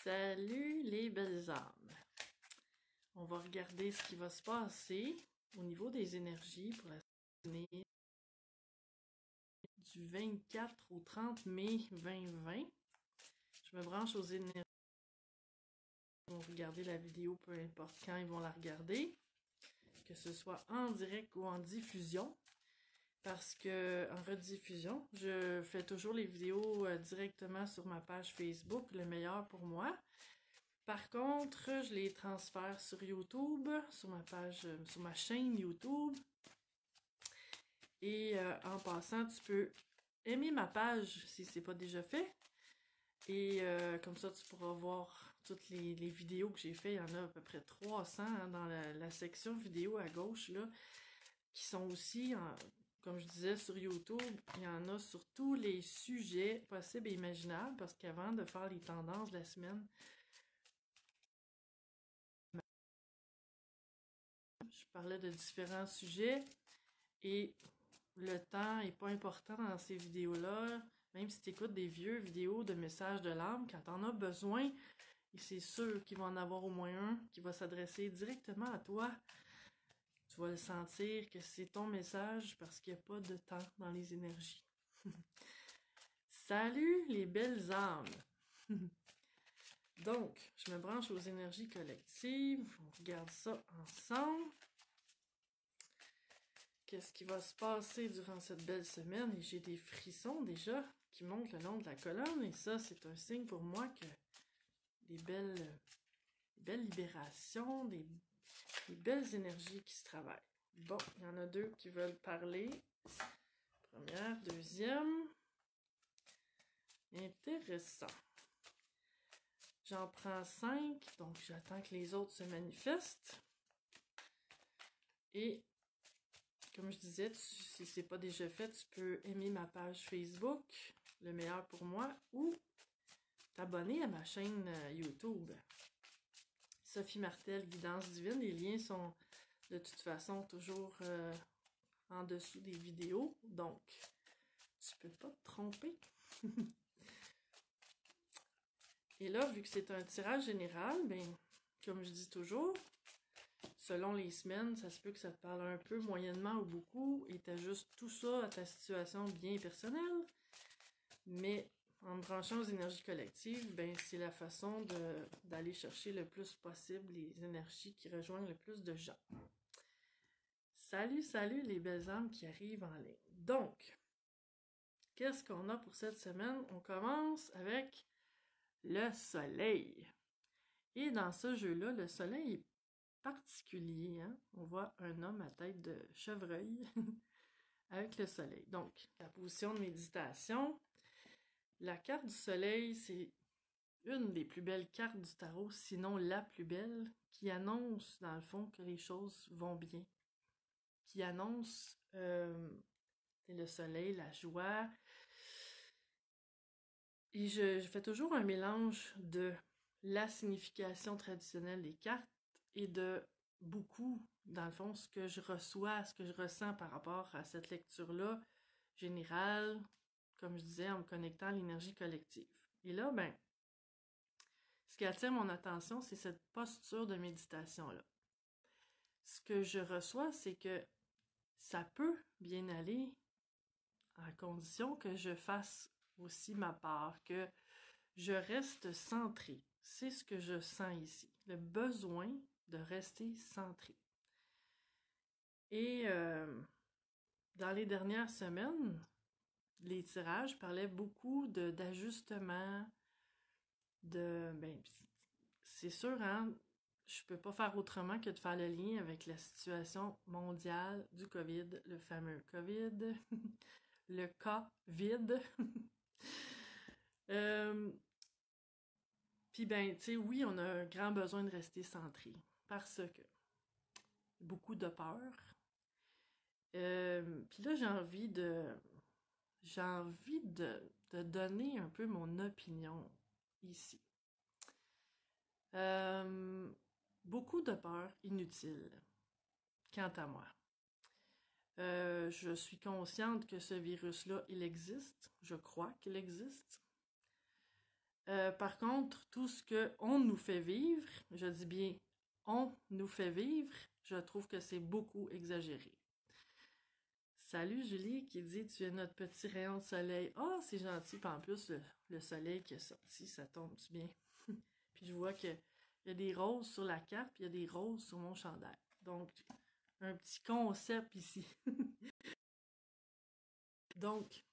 Salut les belles âmes! On va regarder ce qui va se passer au niveau des énergies pour la journée du 24 au 30 mai 2020. Je me branche aux énergies. Ils vont regarder la vidéo, peu importe quand ils vont la regarder, que ce soit en direct ou en diffusion. Parce que en rediffusion, je fais toujours les vidéos directement sur ma page Facebook, le meilleur pour moi. Par contre, je les transfère sur YouTube, sur ma page, sur ma chaîne YouTube. Et en passant, tu peux aimer ma page si c'est pas déjà fait. Et comme ça, tu pourras voir toutes les vidéos que j'ai fait. Il y en a à peu près 300 hein, dans la section vidéo à gauche, là, qui sont aussi, comme je disais, sur YouTube. Il y en a sur tous les sujets possibles et imaginables, parce qu'avant de faire les tendances de la semaine, je parlais de différents sujets et le temps n'est pas important dans ces vidéos-là. Même si tu écoutes des vieux vidéos de messages de l'âme, quand tu en as besoin, et c'est sûr qu'il va en avoir au moins un qui va s'adresser directement à toi. Tu vas le sentir que c'est ton message parce qu'il n'y a pas de temps dans les énergies. Salut les belles âmes! Donc, je me branche aux énergies collectives. On regarde ça ensemble. Qu'est-ce qui va se passer durant cette belle semaine? Et j'ai des frissons déjà qui montent le long de la colonne. Et ça, c'est un signe pour moi que des belles libérations, des belles énergies qui se travaillent. Bon, il y en a deux qui veulent parler. Première, deuxième. Intéressant. J'en prends 5, donc j'attends que les autres se manifestent. Et comme je disais, si c'est pas déjà fait, tu peux aimer ma page Facebook, le meilleur pour moi, ou t'abonner à ma chaîne YouTube. Sophie Martel, Guidance Divine. Les liens sont de toute façon toujours en dessous des vidéos, donc tu peux pas te tromper. Et là, vu que c'est un tirage général, ben, comme je dis toujours, selon les semaines, ça se peut que ça te parle un peu, moyennement ou beaucoup, et t'ajustes tout ça à ta situation bien personnelle. Mais en me branchant aux énergies collectives, ben, c'est la façon d'aller chercher le plus possible les énergies qui rejoignent le plus de gens. Salut, salut les belles âmes qui arrivent en ligne. Donc, qu'est-ce qu'on a pour cette semaine? On commence avec le soleil. Et dans ce jeu-là, le soleil est particulier. Hein? On voit un homme à tête de chevreuil avec le soleil. Donc, la position de méditation. La carte du soleil, c'est une des plus belles cartes du tarot, sinon la plus belle, qui annonce, dans le fond, que les choses vont bien. Qui annonce le soleil, la joie. Et je fais toujours un mélange de la signification traditionnelle des cartes et de beaucoup, dans le fond, ce que je reçois, ce que je ressens par rapport à cette lecture-là, générale, comme je disais, en me connectant à l'énergie collective. Et là, ben, ce qui attire mon attention, c'est cette posture de méditation-là. Ce que je reçois, c'est que ça peut bien aller à condition que je fasse aussi ma part, que je reste centrée. C'est ce que je sens ici, le besoin de rester centré. Et dans les dernières semaines, les tirages parlaient beaucoup d'ajustement, ben, c'est sûr, hein, je peux pas faire autrement que de faire le lien avec la situation mondiale du COVID, le fameux COVID, le cas vide. Puis ben, tu sais, oui, on a un grand besoin de rester centré parce que beaucoup de peur. Puis là, j'ai envie de donner un peu mon opinion ici. Beaucoup de peur inutile, quant à moi. Je suis consciente que ce virus-là, il existe. Je crois qu'il existe. Par contre, tout ce que on nous fait vivre, je dis bien on nous fait vivre, je trouve que c'est beaucoup exagéré. Salut Julie qui dit tu es notre petit rayon de soleil. Ah, c'est gentil. Puis en plus, le soleil qui est sorti, ça tombe bien. Puis je vois qu'il y a des roses sur la carte, puis il y a des roses sur mon chandail. Donc, un petit concept ici. Donc,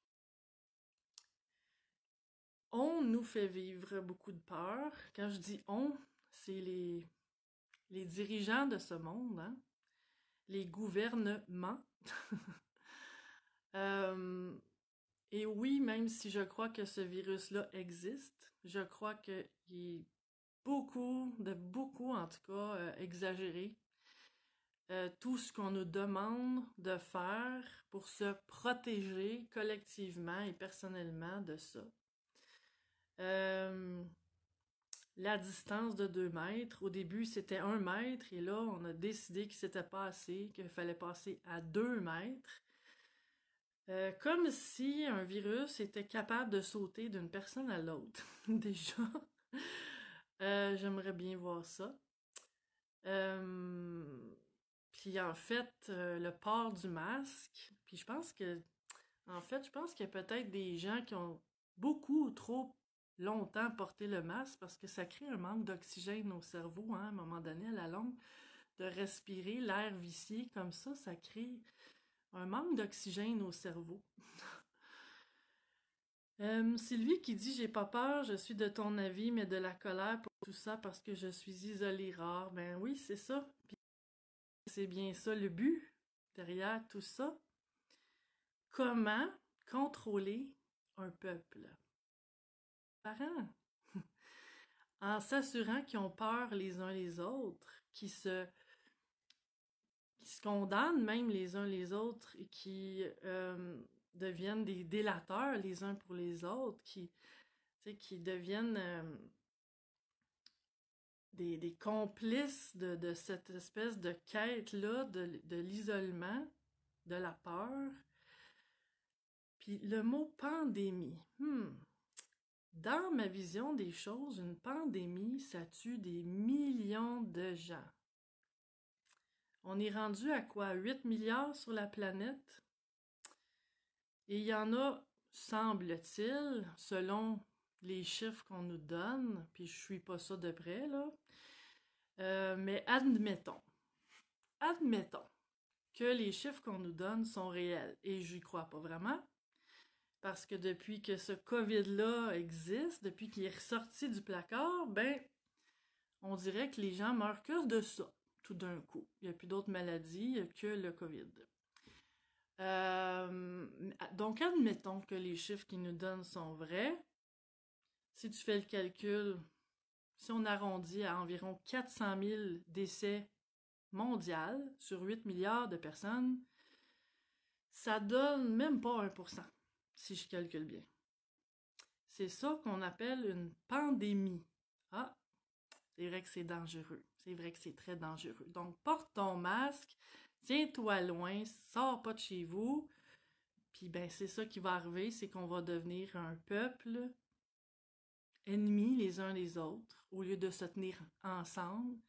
on nous fait vivre beaucoup de peur. Quand je dis on, c'est les dirigeants de ce monde, hein? Les gouvernements. Et oui, même si je crois que ce virus-là existe, je crois qu'il est beaucoup en tout cas, exagéré. Tout ce qu'on nous demande de faire pour se protéger collectivement et personnellement de ça. La distance de 2 mètres, au début c'était 1 mètre et là on a décidé que c'était pas assez, qu'il fallait passer à 2 mètres. Comme si un virus était capable de sauter d'une personne à l'autre. Déjà, j'aimerais bien voir ça. Puis en fait, le port du masque, puis je pense qu'il y a peut-être des gens qui ont beaucoup trop longtemps porté le masque parce que ça crée un manque d'oxygène au cerveau, hein, à un moment donné, à la longue, de respirer l'air vicié comme ça crée un manque d'oxygène au cerveau. Sylvie qui dit j'ai pas peur, je suis de ton avis, mais de la colère pour tout ça parce que je suis isolée rare. Ben oui, c'est ça. Puis c'est bien ça le but derrière tout ça. Comment contrôler un peuple? Parents. En s'assurant qu'ils ont peur les uns les autres, qui se condamnent même les uns les autres et qui deviennent des délateurs les uns pour les autres, qui deviennent des complices de cette espèce de quête-là, de l'isolement, de la peur. Puis le mot pandémie. Dans ma vision des choses, une pandémie, ça tue des millions de gens. On est rendu à quoi? 8 milliards sur la planète? Et il y en a, semble-t-il, selon les chiffres qu'on nous donne, puis je suis pas ça de près, là, mais admettons que les chiffres qu'on nous donne sont réels, et j'y crois pas vraiment, parce que depuis que ce COVID-là existe, depuis qu'il est ressorti du placard, ben, on dirait que les gens meurent que de ça, tout d'un coup. Il n'y a plus d'autres maladies que le COVID. Donc, admettons que les chiffres qu'ils nous donnent sont vrais. Si tu fais le calcul, si on arrondit à environ 400 000 décès mondiaux sur 8 milliards de personnes, ça donne même pas 1%, si je calcule bien. C'est ça qu'on appelle une pandémie. Ah, c'est vrai que c'est dangereux. C'est vrai que c'est très dangereux. Donc, porte ton masque, tiens-toi loin, sors pas de chez vous. Puis, ben, c'est ça qui va arriver, c'est qu'on va devenir un peuple ennemis les uns les autres, au lieu de se tenir ensemble,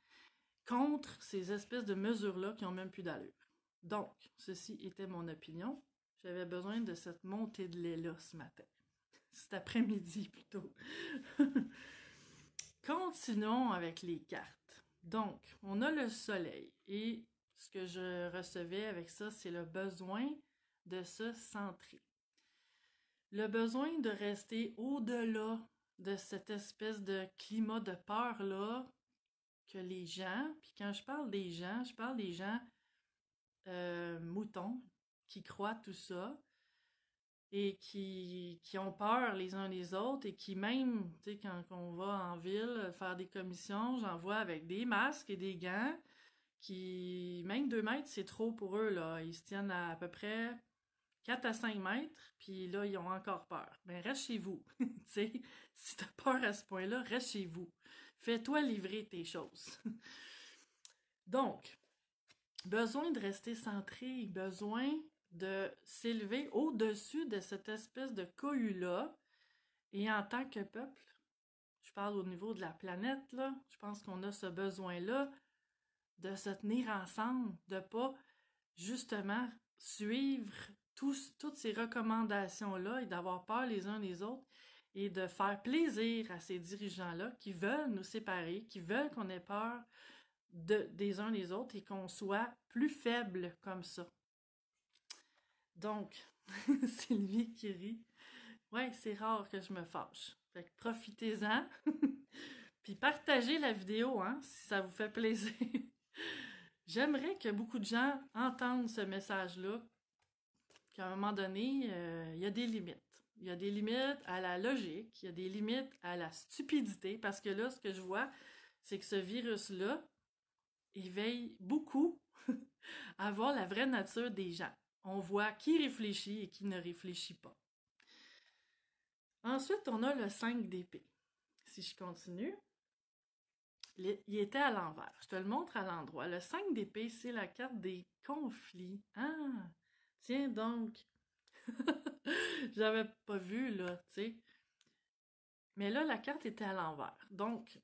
contre ces espèces de mesures-là qui n'ont même plus d'allure. Donc, ceci était mon opinion. J'avais besoin de cette montée de lait-là ce matin. Cet après-midi, plutôt. Continuons avec les cartes. Donc, on a le soleil. Et ce que je recevais avec ça, c'est le besoin de se centrer. Le besoin de rester au-delà de cette espèce de climat de peur-là que les gens, puis quand je parle des gens, je parle des gens moutons qui croient tout ça et qui ont peur les uns les autres et qui même, tu sais, quand on va en ville faire des commissions, j'en vois avec des masques et des gants qui, même 2 mètres, c'est trop pour eux, là. Ils se tiennent à peu près 4 à 5 mètres, puis là, ils ont encore peur. Ben, reste chez vous. Tu sais, si t'as peur à ce point-là, reste chez vous. Fais-toi livrer tes choses. Donc, besoin de rester centré, besoin de s'élever au-dessus de cette espèce de cohue-là. Et en tant que peuple, je parle au niveau de la planète, là, je pense qu'on a ce besoin-là de se tenir ensemble, de pas justement suivre toutes ces recommandations-là et d'avoir peur les uns des autres et de faire plaisir à ces dirigeants-là qui veulent nous séparer, qui veulent qu'on ait peur des uns des autres et qu'on soit plus faible comme ça. Donc, Sylvie qui rit. Ouais, c'est rare que je me fâche. Fait que profitez-en. Puis partagez la vidéo, hein, si ça vous fait plaisir. J'aimerais que beaucoup de gens entendent ce message-là, qu'à un moment donné, il y a des limites. Il y a des limites à la logique, il y a des limites à la stupidité, parce que là, ce que je vois, c'est que ce virus-là, il veille beaucoup à voir la vraie nature des gens. On voit qui réfléchit et qui ne réfléchit pas. Ensuite, on a le 5 d'épée. Si je continue, il était à l'envers. Je te le montre à l'endroit. Le 5 d'épée, c'est la carte des conflits. Ah, tiens donc. J'avais pas vu, là, tu sais. Mais là, la carte était à l'envers. Donc,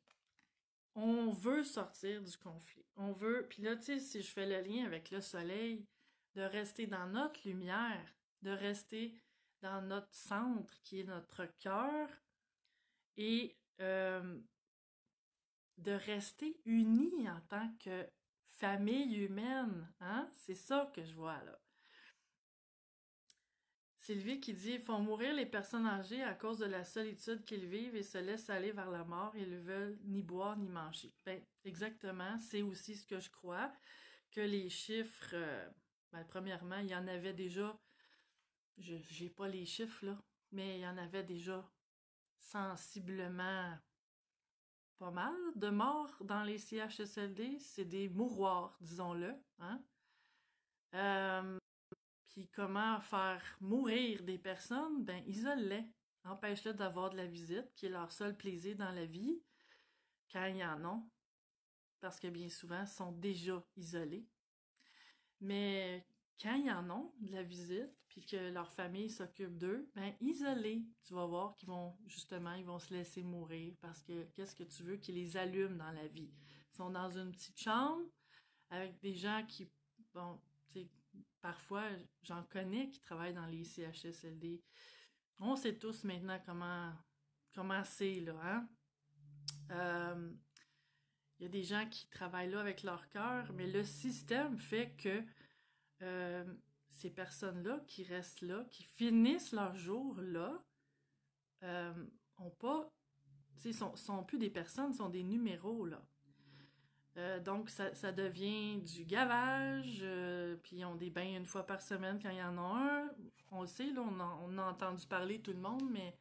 on veut sortir du conflit. On veut, puis là, tu sais, si je fais le lien avec le soleil, de rester dans notre lumière, de rester dans notre centre qui est notre cœur et de rester unis en tant que famille humaine. Hein? C'est ça que je vois là. Sylvie qui dit « Font mourir les personnes âgées à cause de la solitude qu'ils vivent et se laissent aller vers la mort et ne veulent ni boire ni manger. » Ben, exactement, c'est aussi ce que je crois, que les chiffres, premièrement, il y en avait déjà, j'ai pas les chiffres là, mais il y en avait déjà sensiblement pas mal de morts dans les CHSLD, c'est des mouroirs, disons-le, hein? Puis comment faire mourir des personnes? Ben, isole-les. Empêche-les d'avoir de la visite, qui est leur seul plaisir dans la vie, quand ils en ont. Parce que bien souvent, ils sont déjà isolés. Mais quand ils en ont de la visite, puis que leur famille s'occupe d'eux, ben, isolés. Tu vas voir qu'ils vont, justement, ils vont se laisser mourir. Parce que qu'est-ce que tu veux qui les allume dans la vie? Ils sont dans une petite chambre, avec des gens qui, bon, tu sais, parfois, j'en connais qui travaillent dans les CHSLD. On sait tous maintenant comment c'est, là, hein? Il y a des gens qui travaillent là avec leur cœur, mais le système fait que ces personnes-là qui restent là, qui finissent leur jour là, ont pas, tu sais, sont plus des personnes, sont des numéros, là. Donc, ça devient du gavage, puis ils ont des bains une fois par semaine quand il y en a un. On le sait, là, on a entendu parler tout le monde, mais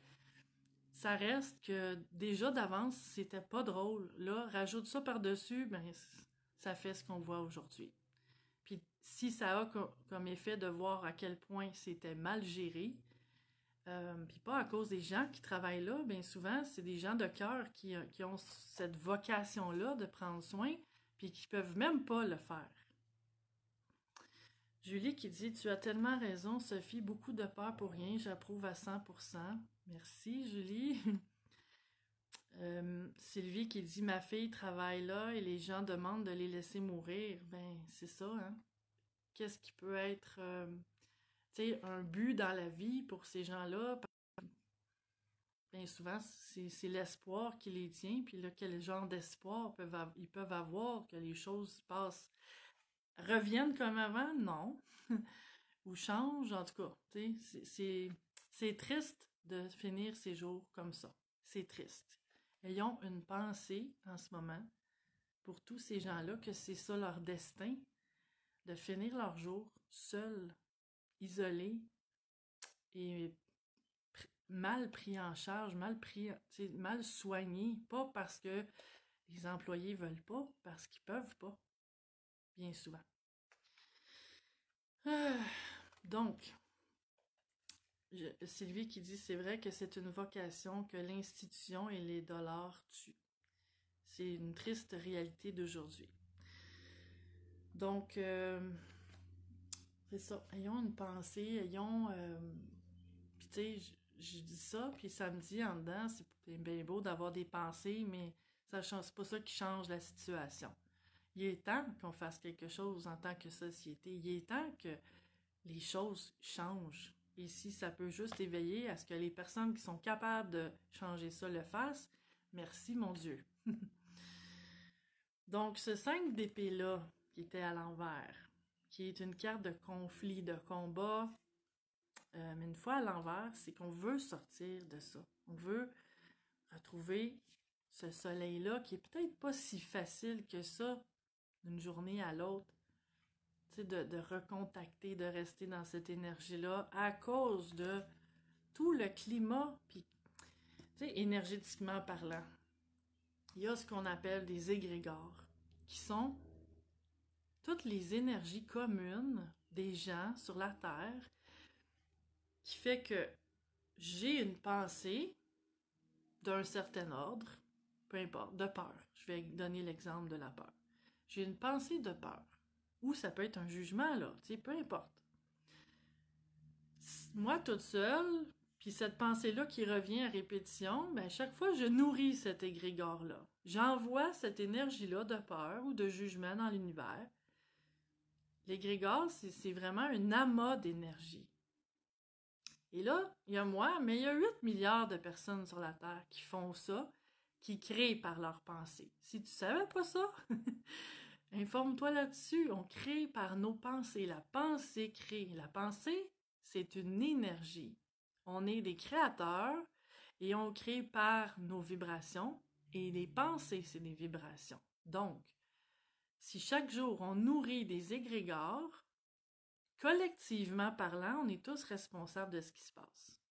ça reste que déjà d'avance, c'était pas drôle. Là, rajoute ça par-dessus, ben, ça fait ce qu'on voit aujourd'hui. Puis si ça a comme effet de voir à quel point c'était mal géré, puis pas à cause des gens qui travaillent là, bien souvent, c'est des gens de cœur qui ont cette vocation-là de prendre soin, puis qui peuvent même pas le faire. Julie qui dit « Tu as tellement raison, Sophie, beaucoup de peur pour rien, j'approuve à 100%. » Merci, Julie. Sylvie qui dit « Ma fille travaille là et les gens demandent de les laisser mourir. » Ben, c'est ça, hein? Qu'est-ce qui peut être un but dans la vie pour ces gens-là? Bien souvent, c'est l'espoir qui les tient, puis là, quel genre d'espoir ils peuvent avoir, que les choses passent, reviennent comme avant? Non. Ou changent, en tout cas. C'est triste de finir ces jours comme ça. C'est triste. Ayons une pensée en ce moment pour tous ces gens-là, que c'est ça leur destin, de finir leur jour seuls, isolés et mal pris en charge, mal soignés, pas parce que les employés veulent pas, parce qu'ils peuvent pas, bien souvent. Donc, Sylvie qui dit « C'est vrai que c'est une vocation que l'institution et les dollars tuent. C'est une triste réalité d'aujourd'hui. » Donc, c'est ça. Ayons une pensée, puis tu sais, je dis ça, puis ça me dit en dedans, c'est bien beau d'avoir des pensées, mais c'est pas ça qui change la situation. Il est temps qu'on fasse quelque chose en tant que société. Il est temps que les choses changent. Et si ça peut juste éveiller à ce que les personnes qui sont capables de changer ça le fassent, merci mon Dieu. Donc, ce 5 d'épée-là, qui était à l'envers, qui est une carte de conflit, de combat, mais une fois à l'envers, c'est qu'on veut sortir de ça. On veut retrouver ce soleil-là qui est peut-être pas si facile que ça d'une journée à l'autre. Tu sais, de recontacter, de rester dans cette énergie-là à cause de tout le climat, puis, tu sais, énergétiquement parlant. Il y a ce qu'on appelle des égrégores, qui sont toutes les énergies communes des gens sur la Terre, qui fait que j'ai une pensée d'un certain ordre, peu importe, de peur. Je vais donner l'exemple de la peur. J'ai une pensée de peur. Ou ça peut être un jugement, là, tu sais, peu importe. Moi, toute seule, puis cette pensée-là qui revient à répétition, ben chaque fois, je nourris cet égrégore-là. J'envoie cette énergie-là de peur ou de jugement dans l'univers. L'égrégore, c'est vraiment un amas d'énergie. Et là, il y a moi, mais il y a 8 milliards de personnes sur la Terre qui font ça, qui créent par leur pensée. Si tu savais pas ça, informe-toi là-dessus. On crée par nos pensées. La pensée crée. La pensée, c'est une énergie. On est des créateurs et on crée par nos vibrations. Et les pensées, c'est des vibrations. Donc, si chaque jour on nourrit des égrégores, collectivement parlant, on est tous responsables de ce qui se passe.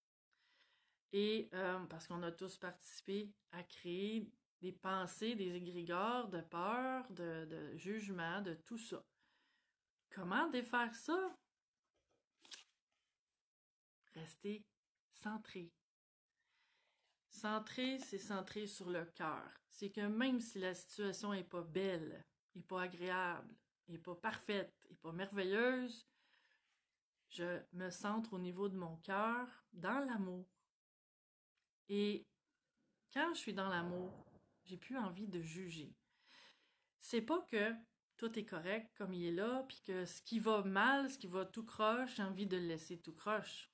Et parce qu'on a tous participé à créer des pensées, des égrégores de peur, de jugement, de tout ça. Comment défaire ça? Rester centré. Centré, c'est centré sur le cœur. C'est que même si la situation n'est pas belle, n'est pas agréable, n'est pas parfaite, n'est pas merveilleuse, je me centre au niveau de mon cœur, dans l'amour. Et quand je suis dans l'amour, j'ai plus envie de juger. C'est pas que tout est correct comme il est là, puis que ce qui va mal, ce qui va tout croche, j'ai envie de le laisser tout croche.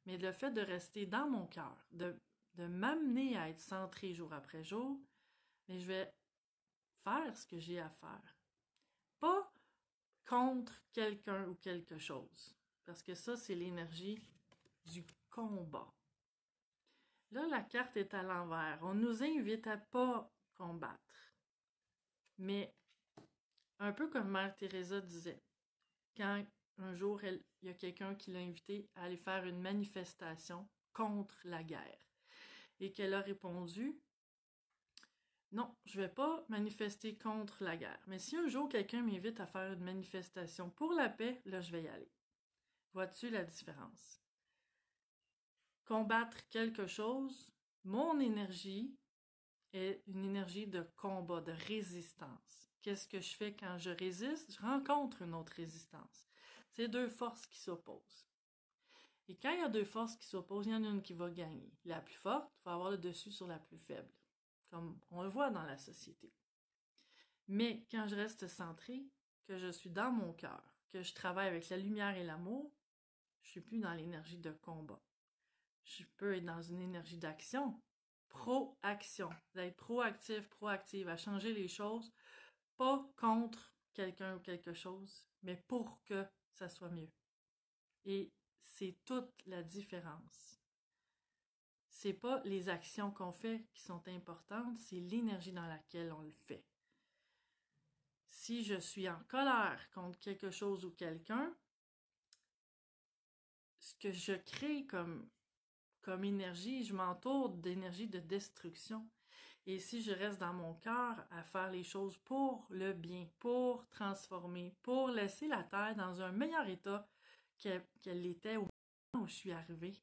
Mais le fait de rester dans mon cœur, de m'amener à être centré jour après jour, mais je vais faire ce que j'ai à faire. Pas contre quelqu'un ou quelque chose. Parce que ça, c'est l'énergie du combat. Là, la carte est à l'envers. On nous invite à pas combattre. Mais un peu comme Mère Teresa disait, quand un jour, il y a quelqu'un qui l'a invitée à aller faire une manifestation contre la guerre. Et qu'elle a répondu, non, je vais pas manifester contre la guerre. Mais si un jour quelqu'un m'invite à faire une manifestation pour la paix, là, je vais y aller. Vois-tu la différence? Combattre quelque chose, mon énergie est une énergie de combat, de résistance. Qu'est-ce que je fais quand je résiste? Je rencontre une autre résistance. C'est deux forces qui s'opposent. Et quand il y a deux forces qui s'opposent, il y en a une qui va gagner. La plus forte va avoir le dessus sur la plus faible, comme on le voit dans la société. Mais quand je reste centrée, que je suis dans mon cœur, que je travaille avec la lumière et l'amour, je suis plus dans l'énergie de combat. Je peux être dans une énergie d'action, pro-action, d'être proactif, proactive, à changer les choses, pas contre quelqu'un ou quelque chose, mais pour que ça soit mieux. Et c'est toute la différence. C'est pas les actions qu'on fait qui sont importantes, c'est l'énergie dans laquelle on le fait. Si je suis en colère contre quelque chose ou quelqu'un, ce que je crée comme énergie, je m'entoure d'énergie de destruction. Et si je reste dans mon cœur à faire les choses pour le bien, pour transformer, pour laisser la Terre dans un meilleur état qu'elle était au moment où je suis arrivée,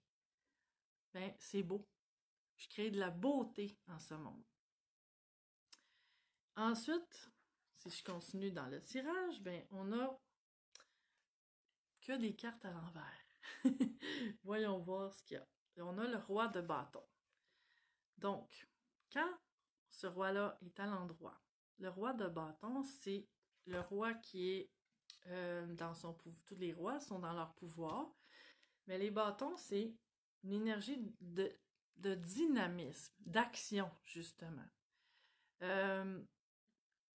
ben c'est beau. Je crée de la beauté en ce monde. Ensuite, si je continue dans le tirage, ben on a que des cartes à l'envers. Voyons voir ce qu'il y a. Et on a le roi de bâton. Donc, quand ce roi-là est à l'endroit, le roi de bâton, c'est le roi qui est dans son pouvoir. Tous les rois sont dans leur pouvoir, mais les bâtons, c'est une énergie de dynamisme, d'action, justement.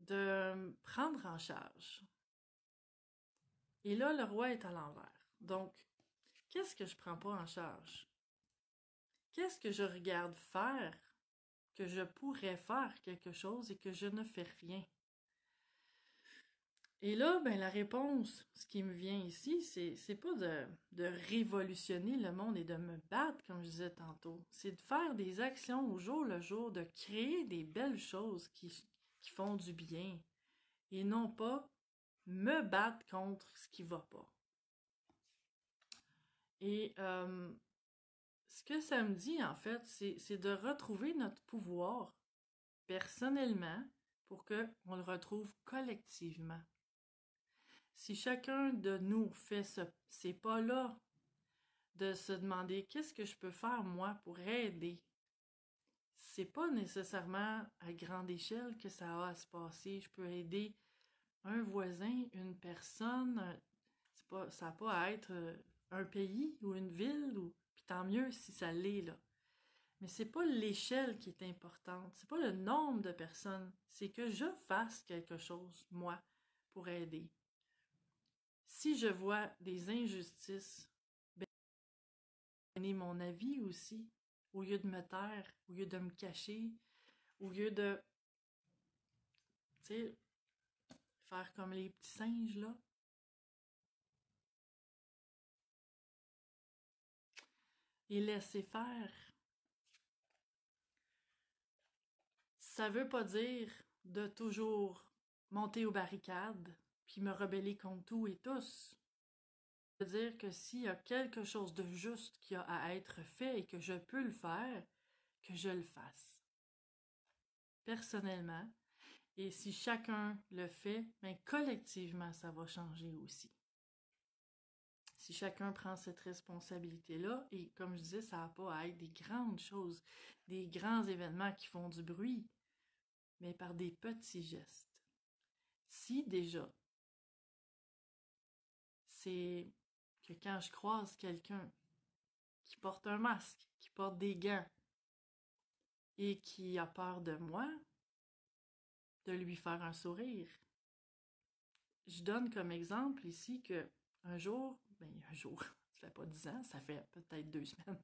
De prendre en charge. Et là, le roi est à l'envers. Donc, qu'est-ce que je prends pas en charge? Qu'est-ce que je regarde faire, que je pourrais faire quelque chose et que je ne fais rien? Et là, ben, la réponse, ce qui me vient ici, c'est pas de révolutionner le monde et de me battre, comme je disais tantôt. C'est de faire des actions au jour le jour, de créer des belles choses qui font du bien. Et non pas me battre contre ce qui va pas. Et ce que ça me dit, en fait, c'est de retrouver notre pouvoir personnellement pour qu'on le retrouve collectivement. Si chacun de nous fait ces pas-là, de se demander qu'est-ce que je peux faire moi pour aider, c'est pas nécessairement à grande échelle que ça a à se passer. Je peux aider un voisin, une personne, ça n'a pas à être un pays ou une ville, puis tant mieux si ça l'est, là. Mais c'est pas l'échelle qui est importante, c'est pas le nombre de personnes, c'est que je fasse quelque chose, moi, pour aider. Si je vois des injustices, ben, donner mon avis aussi, au lieu de me taire, au lieu de me cacher, au lieu de, tu sais, faire comme les petits singes, là. Et laisser faire. Ça veut pas dire de toujours monter aux barricades puis me rebeller contre tout et tous. Ça veut dire que s'il y a quelque chose de juste qui a à être fait et que je peux le faire, que je le fasse. Personnellement. Et si chacun le fait, ben collectivement, ça va changer aussi. Si chacun prend cette responsabilité-là, et comme je disais, ça n'a pas à être des grandes choses, des grands événements qui font du bruit, mais par des petits gestes. Si déjà, c'est que quand je croise quelqu'un qui porte un masque, qui porte des gants et qui a peur de moi, de lui faire un sourire. Je donne comme exemple ici que un jour, ça fait pas 10 ans, ça fait peut-être 2 semaines,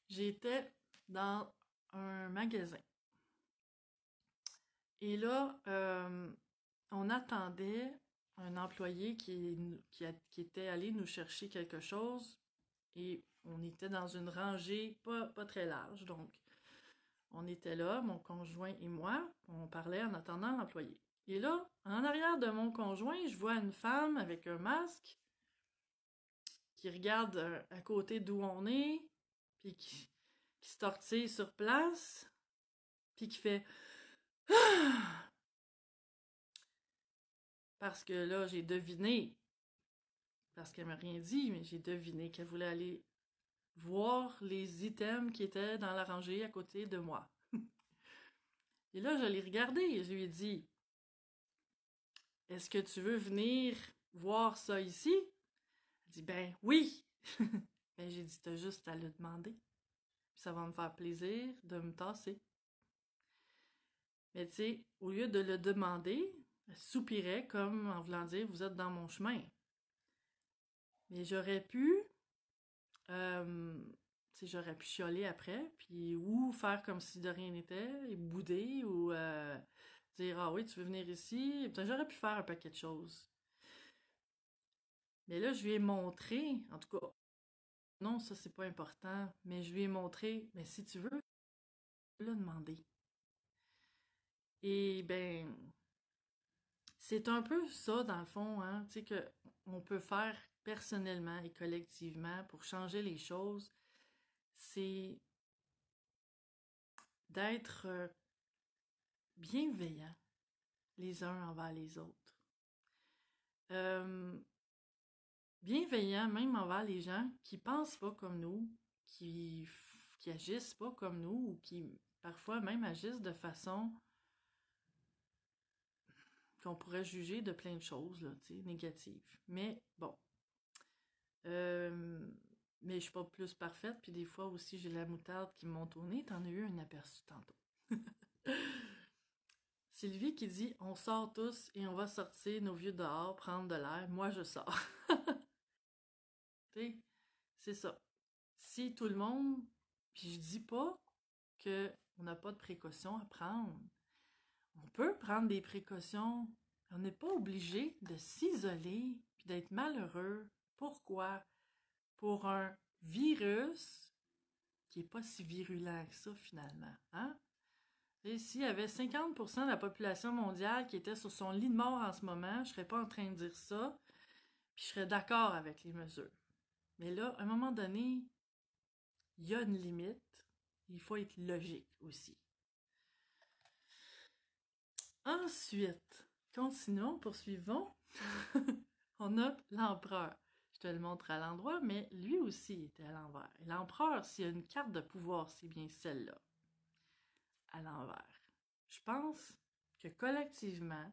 j'étais dans un magasin. Et là, on attendait un employé qui était allé nous chercher quelque chose et on était dans une rangée pas très large. Donc, on était là, mon conjoint et moi, on parlait en attendant l'employé. Et là, en arrière de mon conjoint, je vois une femme avec un masque qui regarde à côté d'où on est, puis qui se tortille sur place, puis qui fait ah! Parce que là, j'ai deviné, parce qu'elle m'a rien dit, mais j'ai deviné qu'elle voulait aller voir les items qui étaient dans la rangée à côté de moi. Et là, je l'ai regardé et je lui ai dit « Est-ce que tu veux venir voir ça ici? » Elle dit « Ben oui! » Ben j'ai dit « T'as juste à le demander. Puis ça va me faire plaisir de me tasser. » Mais tu sais, au lieu de le demander, elle soupirait comme en voulant dire « Vous êtes dans mon chemin. » Mais j'aurais pu j'aurais pu chialer après, puis ou faire comme si de rien n'était, et bouder, ou dire « Ah oui, tu veux venir ici? » J'aurais pu faire un paquet de choses. Mais là, je lui ai montré, en tout cas, non, ça c'est pas important, mais je lui ai montré, mais si tu veux, le demander. Et ben, c'est un peu ça dans le fond, hein, tu sais, qu'on peut faire personnellement et collectivement pour changer les choses, c'est d'être bienveillants les uns envers les autres. bienveillant même envers les gens qui pensent pas comme nous, qui agissent pas comme nous, ou qui parfois même agissent de façon qu'on pourrait juger de plein de choses, là, tu sais, négatives. Mais bon. Mais je suis pas plus parfaite, puis des fois aussi j'ai la moutarde qui me monte au nez. T'en as eu un aperçu tantôt. Sylvie qui dit « On sort tous et on va sortir nos vieux dehors, prendre de l'air. Moi, je sors. » Tu sais, c'est ça. Si tout le monde... Puis je dis pas qu'on n'a pas de précautions à prendre. On peut prendre des précautions. On n'est pas obligé de s'isoler puis d'être malheureux. Pourquoi? Pour un virus qui n'est pas si virulent que ça, finalement. Hein? Et s'il y avait 50% de la population mondiale qui était sur son lit de mort en ce moment, je ne serais pas en train de dire ça, puis je serais d'accord avec les mesures. Mais là, à un moment donné, il y a une limite. Il faut être logique aussi. Ensuite, continuons, poursuivons. On a l'empereur. Je te le montre à l'endroit, mais lui aussi était à l'envers. Et l'empereur, s'il y a une carte de pouvoir, c'est bien celle-là, à l'envers. Je pense que collectivement,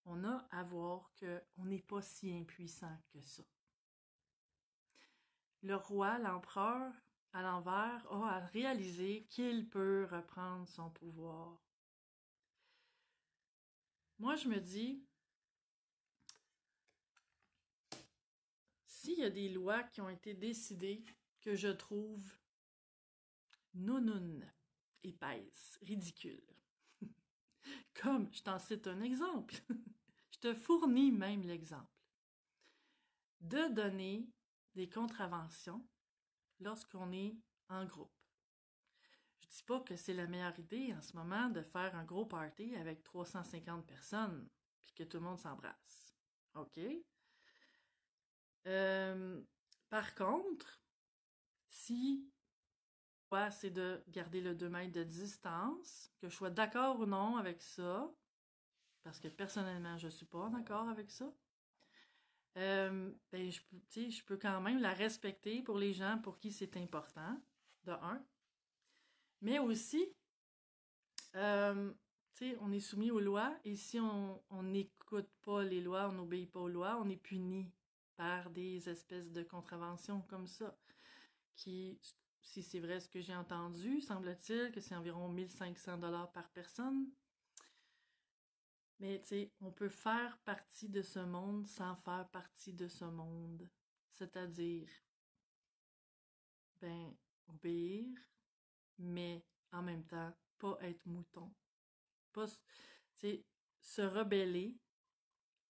on a à voir qu'on n'est pas si impuissant que ça. Le roi, l'empereur, à l'envers, a à réaliser qu'il peut reprendre son pouvoir. Moi, je me dis, s'il y a des lois qui ont été décidées que je trouve nounoun, épaisse, ridicule. Comme, je t'en cite un exemple. Je te fournis même l'exemple. De donner des contraventions lorsqu'on est en groupe. Je dis pas que c'est la meilleure idée en ce moment de faire un gros party avec 350 personnes puis que tout le monde s'embrasse. OK? Par contre, si c'est de garder le 2 mètres de distance, que je sois d'accord ou non avec ça, parce que personnellement, je suis pas d'accord avec ça, ben, je peux quand même la respecter pour les gens pour qui c'est important, de un. Mais aussi, on est soumis aux lois et si on n'écoute pas les lois, on n'obéit pas aux lois, on est puni par des espèces de contraventions comme ça, qui, si c'est vrai ce que j'ai entendu, semble-t-il que c'est environ 1500 $ par personne. Mais tu sais, on peut faire partie de ce monde sans faire partie de ce monde. C'est-à-dire, ben, obéir, mais en même temps, pas être mouton. Pas, tu sais, se rebeller,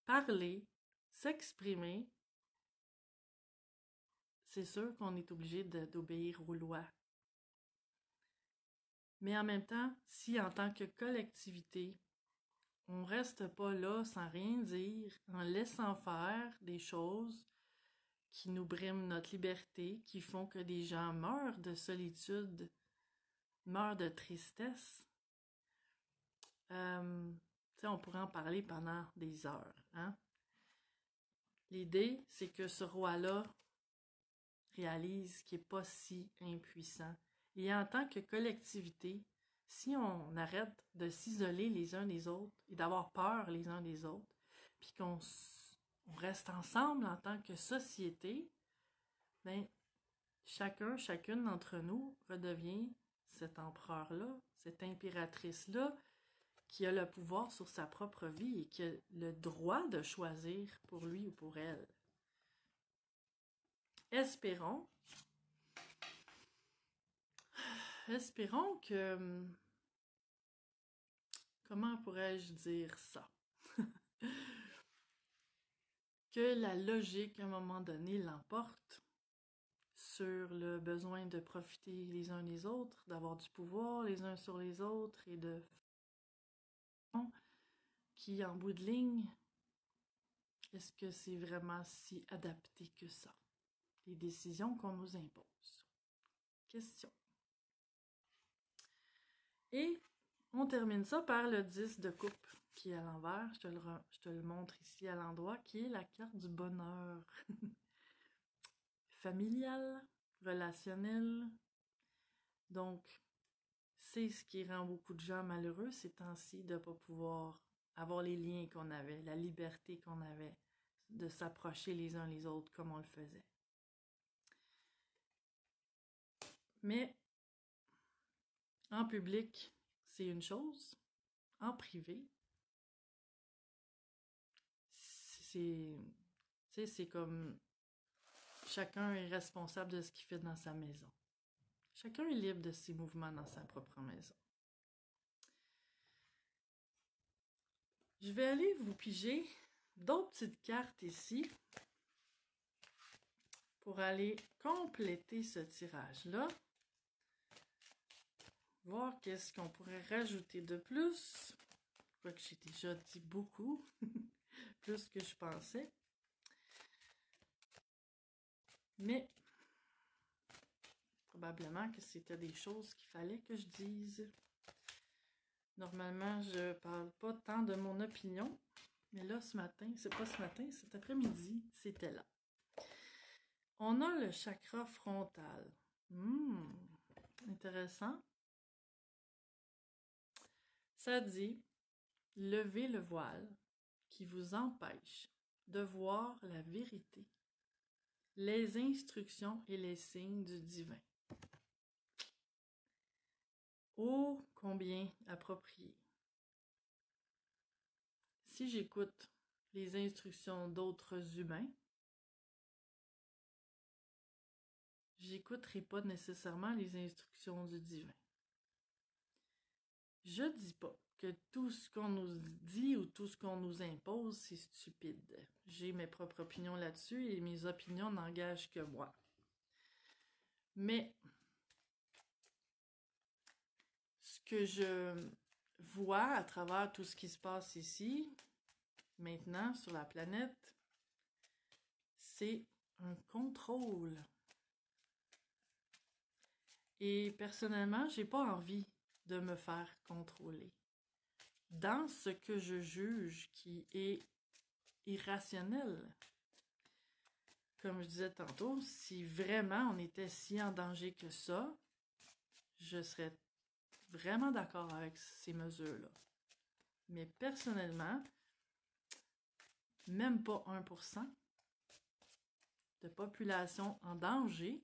parler, s'exprimer. C'est sûr qu'on est obligé d'obéir aux lois. Mais en même temps, si en tant que collectivité, on reste pas là sans rien dire, en laissant faire des choses qui nous briment notre liberté, qui font que des gens meurent de solitude, meurent de tristesse. On pourrait en parler pendant des heures. Hein? L'idée, c'est que ce roi-là réalise qu'il n'est pas si impuissant. Et en tant que collectivité, si on arrête de s'isoler les uns des autres et d'avoir peur les uns des autres, puis qu'on reste ensemble en tant que société, ben, chacune d'entre nous redevient cet empereur-là, cette impératrice-là, qui a le pouvoir sur sa propre vie et qui a le droit de choisir pour lui ou pour elle. Espérons que... Comment pourrais-je dire ça? Que la logique, à un moment donné, l'emporte sur le besoin de profiter les uns des autres, d'avoir du pouvoir les uns sur les autres et de... qui, en bout de ligne, est-ce que c'est vraiment si adapté que ça? Les décisions qu'on nous impose. Question. Et on termine ça par le 10 de coupe. qui est à l'envers, je te le montre ici à l'endroit, qui est la carte du bonheur. Familial, relationnel. Donc, c'est ce qui rend beaucoup de gens malheureux ces temps-ci, de ne pas pouvoir avoir les liens qu'on avait, la liberté qu'on avait, de s'approcher les uns les autres comme on le faisait. Mais en public, c'est une chose. En privé, c'est comme chacun est responsable de ce qu'il fait dans sa maison. Chacun est libre de ses mouvements dans sa propre maison. Je vais aller vous piger d'autres petites cartes ici pour aller compléter ce tirage-là. Voir qu'est-ce qu'on pourrait rajouter de plus. Quoique j'ai déjà dit beaucoup, plus que je pensais. Mais probablement que c'était des choses qu'il fallait que je dise. Normalement, je parle pas tant de mon opinion, mais là, ce matin, c'est pas ce matin, cet après-midi, c'était là. On a le chakra frontal. Intéressant. Ça dit, levez le voile qui vous empêche de voir la vérité, les instructions et les signes du divin. Oh, combien approprié. Si j'écoute les instructions d'autres humains, j'écouterai pas nécessairement les instructions du divin. Je dis pas que tout ce qu'on nous dit ou tout ce qu'on nous impose, c'est stupide. J'ai mes propres opinions là-dessus et mes opinions n'engagent que moi. Mais ce que je vois à travers tout ce qui se passe ici, maintenant, sur la planète, c'est un contrôle. Et personnellement, j'ai pas envie de me faire contrôler. Dans ce que je juge qui est irrationnel. Comme je disais tantôt, si vraiment on était si en danger que ça, je serais vraiment d'accord avec ces mesures-là. Mais personnellement, même pas 1% de population en danger,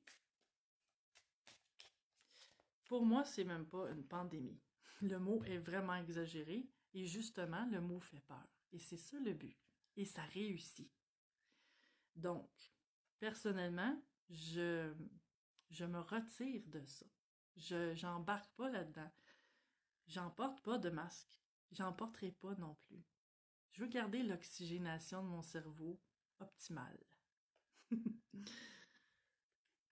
pour moi, c'est même pas une pandémie. Le mot est vraiment exagéré et justement, le mot fait peur. Et c'est ça le but. Et ça réussit. Donc, personnellement, je me retire de ça. J'embarque pas là-dedans. J'en porte pas de masque. J'en porterai pas non plus. Je veux garder l'oxygénation de mon cerveau optimale.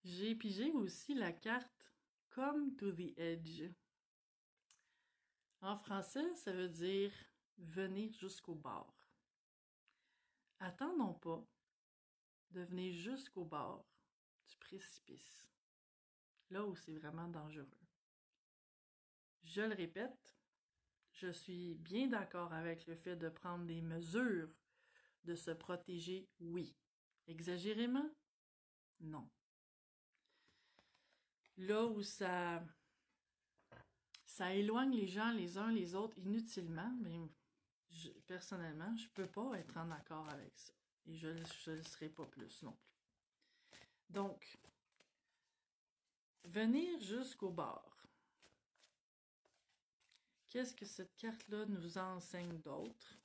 J'ai pigé aussi la carte Come to the Edge. En français, ça veut dire venir jusqu'au bord. Attendons pas de venir jusqu'au bord du précipice, là où c'est vraiment dangereux. Je le répète, je suis bien d'accord avec le fait de prendre des mesures, de se protéger, oui. Exagérément? Non. Là où ça éloigne les gens les uns les autres inutilement, mais personnellement, je peux pas être en accord avec ça. Et je le serai pas plus non plus. Donc, venir jusqu'au bord. Qu'est-ce que cette carte-là nous enseigne d'autre?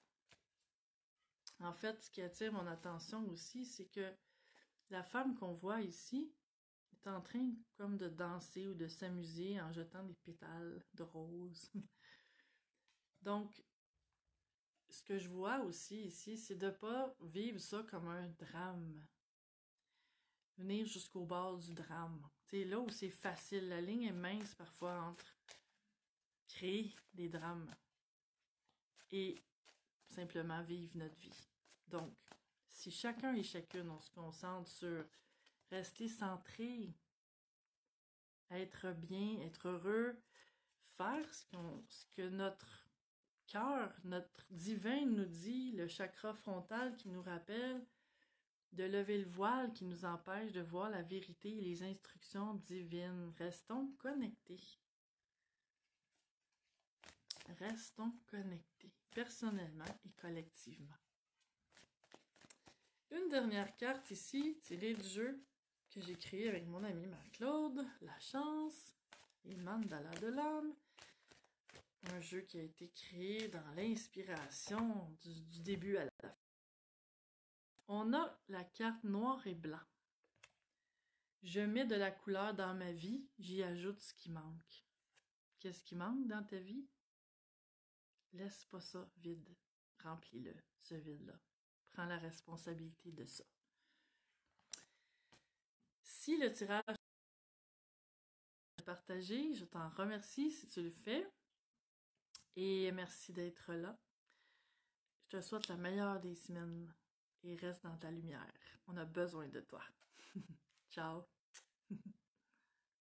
En fait, ce qui attire mon attention aussi, c'est que la femme qu'on voit ici est en train comme de danser ou de s'amuser en jetant des pétales de rose. Donc, ce que je vois aussi ici, c'est de ne pas vivre ça comme un drame. Venir jusqu'au bord du drame. C'est là où c'est facile. La ligne est mince parfois entre créer des drames et simplement vivre notre vie. Donc, si chacun et chacune, on se concentre sur rester centré, être bien, être heureux, faire ce que notre cœur, notre divin nous dit, le chakra frontal qui nous rappelle de lever le voile qui nous empêche de voir la vérité et les instructions divines. Restons connectés. Restons connectés, personnellement et collectivement. Une dernière carte ici, tirée du jeu que j'ai créé avec mon ami Marc-Claude, la chance, et mandala de l'âme. Un jeu qui a été créé dans l'inspiration du début à la fin. On a la carte noir et blanc. Je mets de la couleur dans ma vie, j'y ajoute ce qui manque. Qu'est-ce qui manque dans ta vie? Laisse pas ça vide. Remplis-le, ce vide-là. Prends la responsabilité de ça. Si le tirage est partagé, je t'en remercie si tu le fais. Et merci d'être là. Je te souhaite la meilleure des semaines et reste dans ta lumière. On a besoin de toi. Ciao!